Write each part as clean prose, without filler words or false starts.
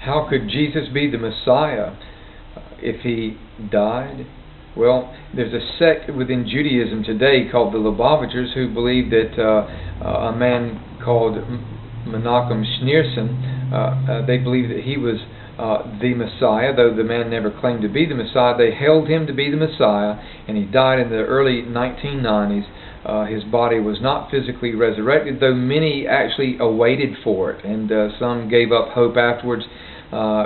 How could Jesus be the Messiah if he died? Well, there's a sect within Judaism today called the Lubavitchers who believe that a man called Menachem Schneerson, they believe that he was the Messiah, though the man never claimed to be the Messiah. They held him to be the Messiah, and he died in the early 1990s. His body was not physically resurrected, though many actually awaited for it, and some gave up hope afterwards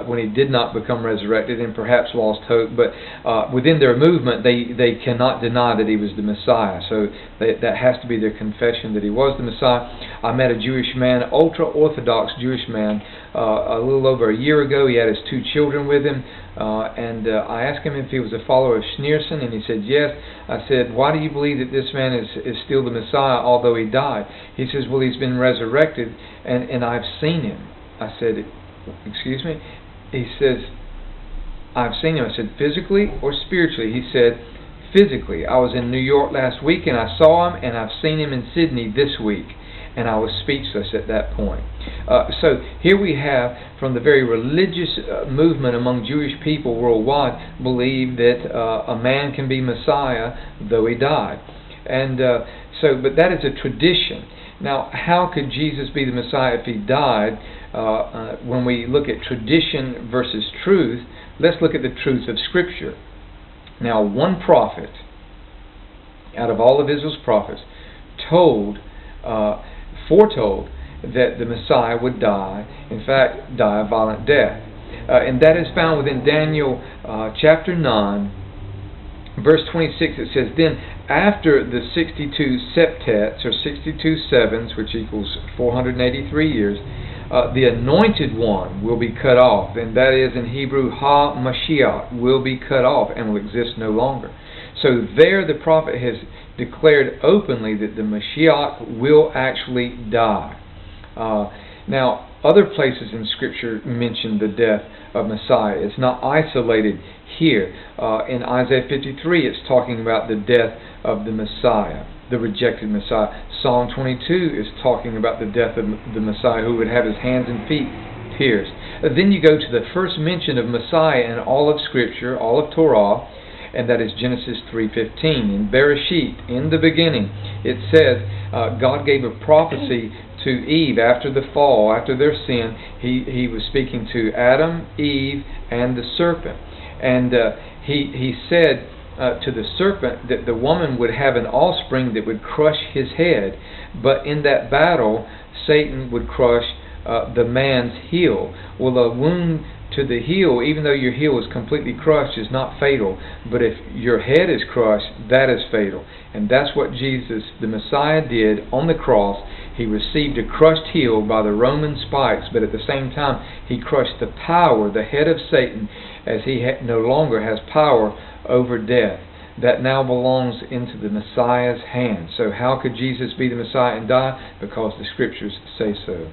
when he did not become resurrected, and perhaps lost hope. But within their movement, they cannot deny that he was the Messiah. So that has to be their confession that he was the Messiah. I met a Jewish man, ultra-Orthodox Jewish man, a little over a year ago. He had his 2 children with him, and I asked him if he was a follower of Schneerson, and he said yes. I said, why do you believe that this man is still the Messiah, although he died? He says, well, he's been resurrected, and I've seen him. I said, excuse me? He says, I've seen him. I said, physically or spiritually? He said, physically. I was in New York last week and I saw him, and I've seen him in Sydney this week. And I was speechless at that point. So here we have, from the very religious movement among Jewish people worldwide, believe that a man can be Messiah though he died. And but that is a tradition. Now, how could Jesus be the Messiah if he died? When we look at tradition versus truth, let's look at the truth of Scripture. Now, one prophet out of all of Israel's prophets foretold that the Messiah would die, in fact, die a violent death. And that is found within Daniel chapter 9, verse 26. It says, then after the 62 septets, or 62 sevens, which equals 483 years, the anointed one will be cut off, and that is in Hebrew, Ha-Mashiach, will be cut off and will exist no longer. So there the prophet has declared openly that the Mashiach will actually die. Now, other places in Scripture mention the death of Messiah. It's not isolated here. In Isaiah 53, it's talking about the death of the Messiah, the rejected Messiah. Psalm 22 is talking about the death of the Messiah who would have his hands and feet pierced. Then you go to the first mention of Messiah in all of Scripture, all of Torah, and that is Genesis 3:15. In Bereshit, in the beginning, it says God gave a prophecy to Eve after the fall, after their sin. He was speaking to Adam, Eve, and the serpent. And he said to the serpent that the woman would have an offspring that would crush his head. But in that battle, Satan would crush the man's heel. Well, a wound to the heel, even though your heel is completely crushed, is not fatal. But if your head is crushed, that is fatal. And that's what Jesus, the Messiah, did on the cross. He received a crushed heel by the Roman spikes, but at the same time, he crushed the power, the head of Satan, as he no longer has power over death. That now belongs into the Messiah's hands. So how could Jesus be the Messiah and die? Because the Scriptures say so.